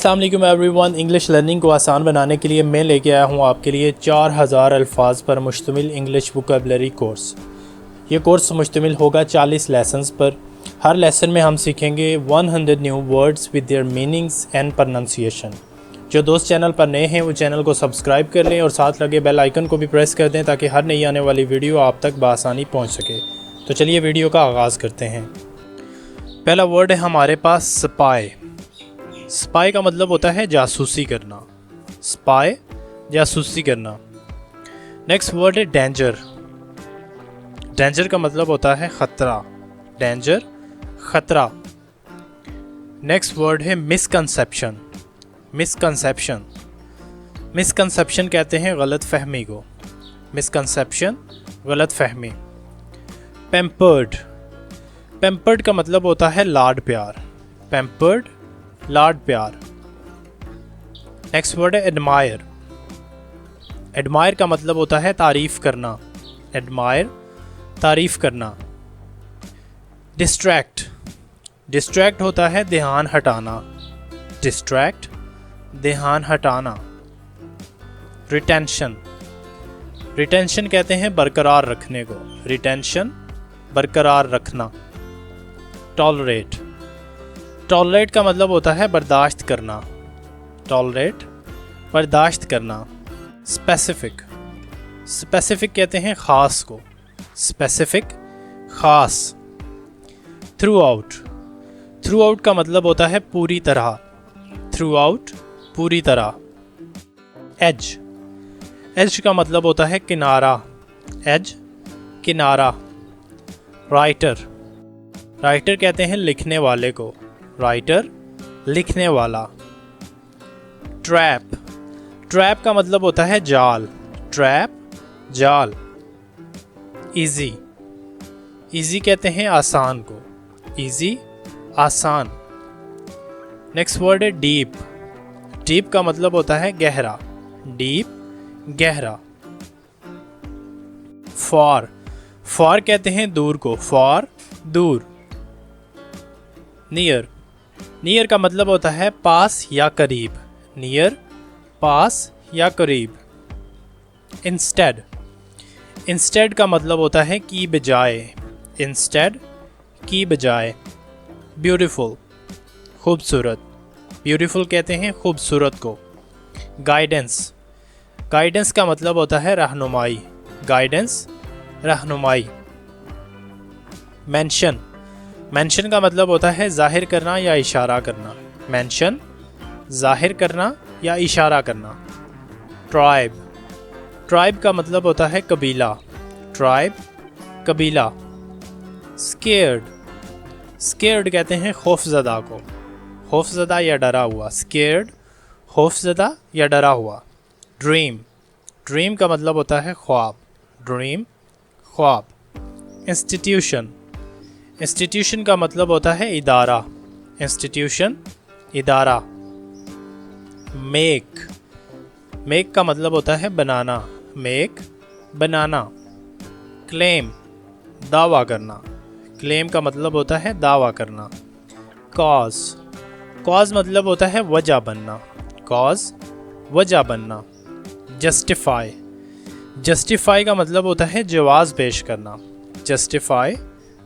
अस्सलाम वालेकुम everyone. English learning को आसान बनाने के लिए मैं लेके आया हूँ आपके लिए 4000 अल्फाज पर मुश्तमिल इंग्लिश वोकैबुलरी कोर्स। ये कोर्स मुश्तमिल होगा 40 लेसन्स पर। हर लेसन में हम सीखेंगे 100 new words with their meanings and pronunciation. जो दोस्त चैनल पर नए हैं वो चैनल को सब्सक्राइब कर लें और साथ लगे बेल आइकन को भी प्रेस कर दें ताकि हर नई आने वाली वीडियो आप तक बआसानी पहुँच सके। तो चलिए वीडियो का आगाज़ करते हैं। पहला वर्ड है हमारे पास स्पाई। स्पाई का मतलब होता है जासूसी करना। स्पाई जासूसी करना। नेक्स्ट वर्ड है डेंजर। डेंजर का मतलब होता है ख़तरा। डेंजर ख़तरा। नेक्स्ट वर्ड है मिसकंसेप्शन। मिसकंसेप्शन। मिसकंसेप्शन कहते हैं गलत फहमी को। मिसकंसेप्शन गलत फहमी। पैम्पर्ड। पैम्पर्ड का मतलब होता है लाड प्यार। पैम्पर्ड लाड प्यार। नेक्स्ट वर्ड है एडमायर। एडमायर का मतलब होता है तारीफ करना। एडमायर तारीफ करना। डिस्ट्रैक्ट। डिस्ट्रैक्ट होता है ध्यान हटाना। डिस्ट्रैक्ट ध्यान हटाना। रिटेंशन। रिटेंशन कहते हैं बरकरार रखने को। रिटेंशन बरकरार रखना। टॉलरेट। टॉलरेट का मतलब होता है बर्दाश्त करना। टॉलरेट बर्दाश्त करना। स्पेसिफिक। स्पेसिफिक कहते हैं ख़ास को। स्पेसिफिक ख़ास। Through out. थ्रू आउट का मतलब होता है पूरी तरह। थ्रू आउट पूरी तरह। एज। एज का मतलब होता है किनारा। एज किनारा। राइटर। राइटर कहते हैं लिखने वाले को। राइटर लिखने वाला। ट्रैप। ट्रैप का मतलब होता है जाल। ट्रैप जाल। इजी। इजी कहते हैं आसान को। इजी आसान। नेक्स्ट वर्ड है डीप। डीप का मतलब होता है गहरा। डीप गहरा। फॉर। फॉर कहते हैं दूर को। फॉर दूर। नियर। नियर का मतलब होता है पास या करीब। नियर पास या करीब। इंस्टेड। इंस्टेड का मतलब होता है की बजाय। इंस्टेड की बजाय। ब्यूटीफुल खूबसूरत। ब्यूटीफुल कहते हैं खूबसूरत को। गाइडेंस। गाइडेंस का मतलब होता है रहनुमाई। गाइडेंस रहनुमाई। मेंशन। मेंशन का मतलब होता है जाहिर करना या इशारा करना। मेंशन जाहिर करना या इशारा करना। ट्राइब। ट्राइब का मतलब होता है कबीला। ट्राइब कबीला। स्केयर्ड। स्केयर्ड कहते हैं खौफजदा को। खौफजदा या डरा हुआ। स्केयर्ड खौफजदा या डरा हुआ। ड्रीम। ड्रीम का मतलब होता है ख्वाब। ड्रीम ख्वाब। इंस्टीट्यूशन। इंस्टीट्यूशन का मतलब होता है इदारा। इंस्टीट्यूशन इदारा। मेक। मेक का मतलब होता है बनाना। मेक बनाना। क्लेम दावा करना। क्लेम का मतलब होता है दावा करना। कॉज। कॉज मतलब होता है वजह बनना। कॉज वजह बनना। जस्टिफाई। जस्टिफाई का मतलब होता है जवाज़ पेश करना। जस्टिफाई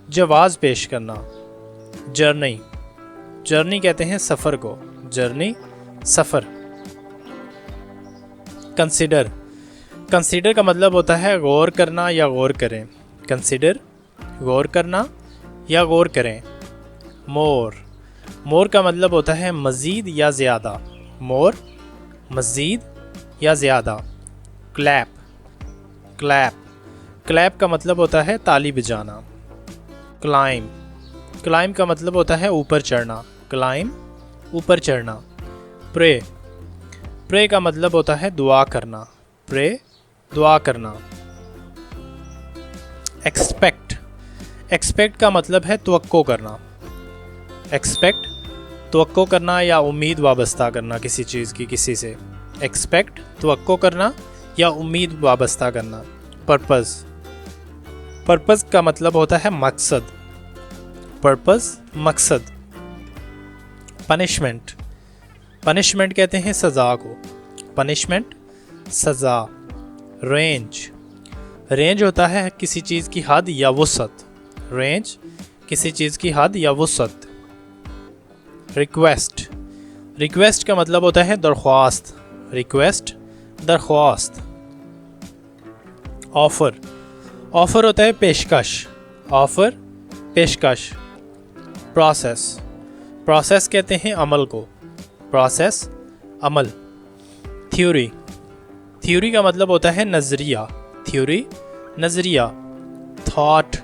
जवाज़ पेश करना। जर्नी। जर्नी कहते हैं सफ़र को। जर्नी सफ़र। कंसिडर। कंसिडर का मतलब होता है गौर करना या गौर करें। कंसिडर गौर करना या गौर करें। मोर। मोर का मतलब होता है मज़ीद या ज़्यादा। मोर मज़ीद या ज़्यादा। क्लैप। क्लैप। क्लैप का मतलब होता है ताली बजाना। क्लाइम। क्लाइम का मतलब होता है ऊपर चढ़ना। क्लाइम ऊपर चढ़ना। प्रे। प्रे का मतलब होता है दुआ करना। प्रे दुआ करना। एक्सपेक्ट। एक्सपेक्ट का मतलब है तवक्को करना। एक्सपेक्ट तवक्को करना या उम्मीद वाबस्ता करना किसी चीज़ की किसी से। एक्सपेक्ट तवक्को करना या उम्मीद वाबस्ता करना। पर्पज़। पर्पज़ का मतलब होता है मकसद। पर्पज़ मकसद। पनिशमेंट। पनिशमेंट कहते हैं सज़ा को, पनिशमेंट सज़ा। रेंज, रेंज होता है किसी चीज़ की हद या वुसअत, रेंज किसी चीज़ की हद या वुसअत। रिक्वेस्ट, रिक्वेस्ट का मतलब होता है दरख्वास्त, रिक्वेस्ट दरख्वास्त। ऑफ़र, ऑफ़र होता है पेशकश, ऑफ़र पेशकश। प्रोसेस, प्रोसेस कहते हैं अमल को, प्रोसेस अमल। थ्योरी, थ्योरी का मतलब होता है नज़रिया, थ्योरी नज़रिया। थॉट,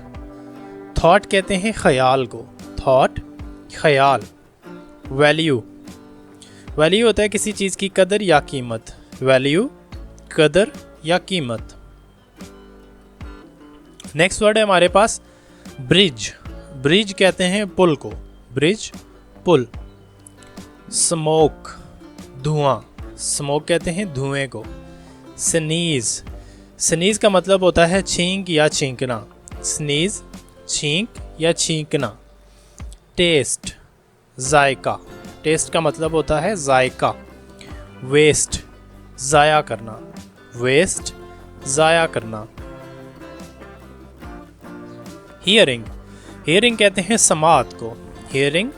थॉट कहते हैं ख़याल को, थॉट ख़याल। वैल्यू, वैल्यू होता है किसी चीज़ की कदर या कीमत, वैल्यू कदर या कीमत। नेक्स्ट वर्ड है हमारे पास ब्रिज, ब्रिज कहते हैं पुल को, ब्रिज पुल। स्मोक, धुआं, स्मोक कहते हैं धुएं को। स्नीज़, स्नीज़ का मतलब होता है छींक या छींकना, स्नीज़ छींक या छींकना। टेस्ट, जायका, टेस्ट का मतलब होता है जायका। वेस्ट, ज़ाया करना, वेस्ट ज़ाया करना। हियरिंग, हियरिंग कहते हैं समात को, हियरिंग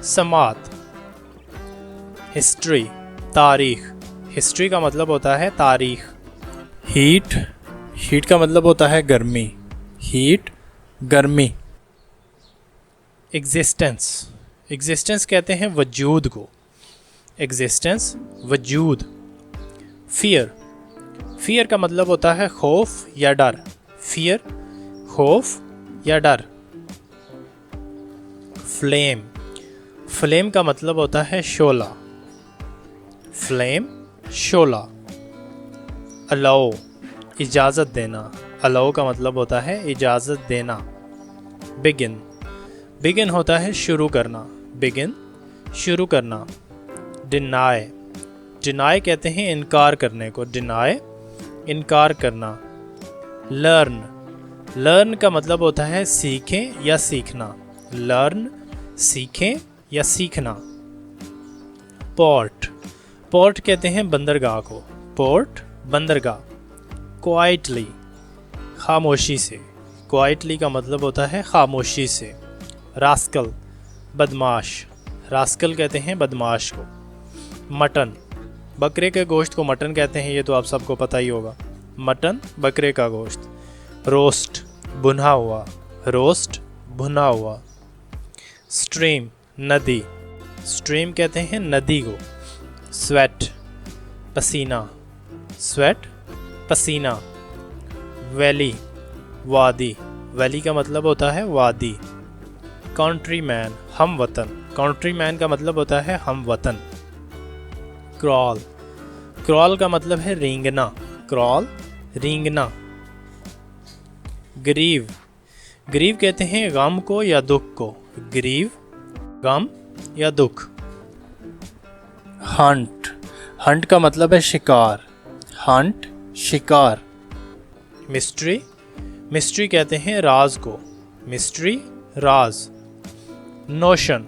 समात। हिस्ट्री, तारीख, हिस्ट्री का मतलब होता है तारीख। हीट, हीट का मतलब होता है गर्मी, हीट गर्मी। एग्जिस्टेंस, एग्जिस्टेंस कहते हैं वजूद को, एग्जिस्टेंस वजूद। फियर, फियर का मतलब होता है खौफ या डर, फियर खौफ या डर। फ्लेम, फ्लेम का मतलब होता है शोला, फ्लेम शोला। अलाउ, इजाज़त देना, अलाउ का मतलब होता है इजाज़त देना। बिगिन, बिगिन होता है शुरू करना, बिगिन शुरू करना। डिनाई, डिनाई कहते हैं इनकार करने को, डिनाई इनकार करना। लर्न, लर्न का मतलब होता है सीखें या सीखना, लर्न सीखें या सीखना। पोर्ट, पोर्ट कहते हैं बंदरगाह को, पोर्ट बंदरगाह। क्वाइटली, खामोशी से, क्वाइटली का मतलब होता है खामोशी से। रास्कल, बदमाश, रास्कल कहते हैं बदमाश को। मटन, बकरे के गोश्त को मटन कहते हैं, ये तो आप सबको पता ही होगा, मटन बकरे का गोश्त। रोस्ट, भुना हुआ, रोस्ट भुना हुआ। स्ट्रीम, नदी, स्ट्रीम कहते हैं नदी को। स्वेट, पसीना, स्वेट पसीना। वैली, वादी, वैली का मतलब होता है वादी। कंट्री मैन, हम वतन, कंट्री मैन का मतलब होता है हम वतन। क्रॉल, क्रॉल का मतलब है रेंगना, क्रॉल रेंगना। ग्रीव, ग्रीव कहते हैं गम को या दुख को, ग्रीव गम या दुख। हंट, हंट का मतलब है शिकार, हंट शिकार। मिस्ट्री, मिस्ट्री कहते हैं राज को, मिस्ट्री राज। नोशन,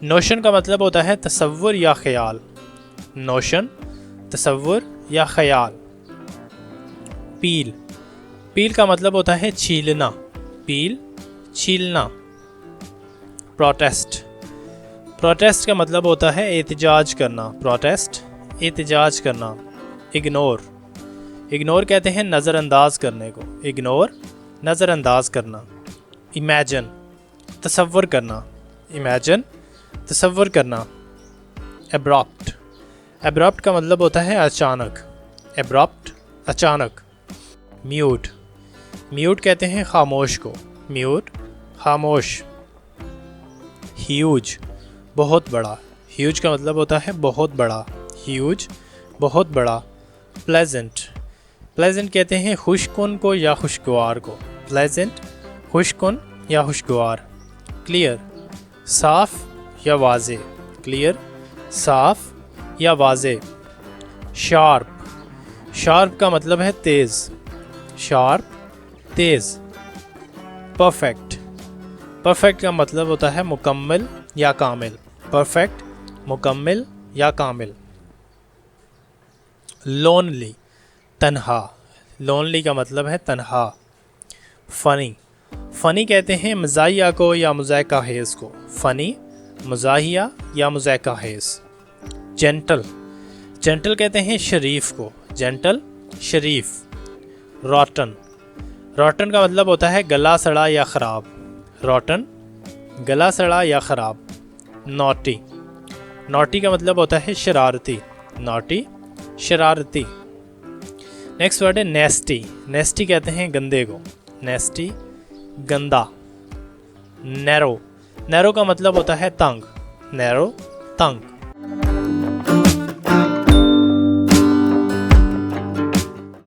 नोशन का मतलब होता है तसव्वुर या ख्याल, नोशन तसव्वुर या ख्याल। पील, पील का मतलब होता है छीलना, पील छीलना। प्रोटेस्ट, प्रोटेस्ट का मतलब होता है एहतजाज करना, प्रोटेस्ट एहतजाज करना। इग्नोर, इग्नोर कहते हैं नज़रअंदाज करने को, इग्नोर नज़रअंदाज करना। इमेजिन, तसव्वुर करना, इमेजिन तसव्वुर करना। एब्रप्ट, एब्रप्ट का मतलब होता है अचानक, एब्रप्ट अचानक। म्यूट, म्यूट कहते हैं खामोश को, म्यूट खामोश। ह्यूज, बहुत बड़ा, ह्यूज का मतलब होता है बहुत बड़ा, ह्यूज बहुत बड़ा। प्लेजेंट, प्लेजेंट कहते हैं खुशकुन को या खुशगवार को, प्लेजेंट खुशकुन या खुशगवार। क्लियर, साफ या वाज़े, क्लियर साफ या वाज़े। शार्प, शार्प का मतलब है तेज़, शार्प तेज़। परफेक्ट, परफेक्ट का मतलब होता है मुकम्मल या कामिल, परफेक्ट मुकम्मल या कामिल। लोनली, तन्हा। लोनली का मतलब है तन्हा। फ़नी, फ़नी कहते हैं मज़ाहिया को या मुज़ाहिका हेज़ को। फ़नी, मज़ाहिया या मुज़ाहिका हेज़। जेंटल, जेंटल कहते हैं शरीफ को। जेंटल, शरीफ। रॉटन, रॉटन का मतलब होता है गला सड़ा या ख़राब। रॉटन, गला सड़ा या ख़राब। नॉटी, नॉटी का मतलब होता है शरारती। नॉटी, शरारती। नेक्स्ट वर्ड है नेस्टी। नेस्टी कहते हैं गंदे को। नेस्टी, गंदा। नैरो, नैरो का मतलब होता है तंग। नैरो, तंग।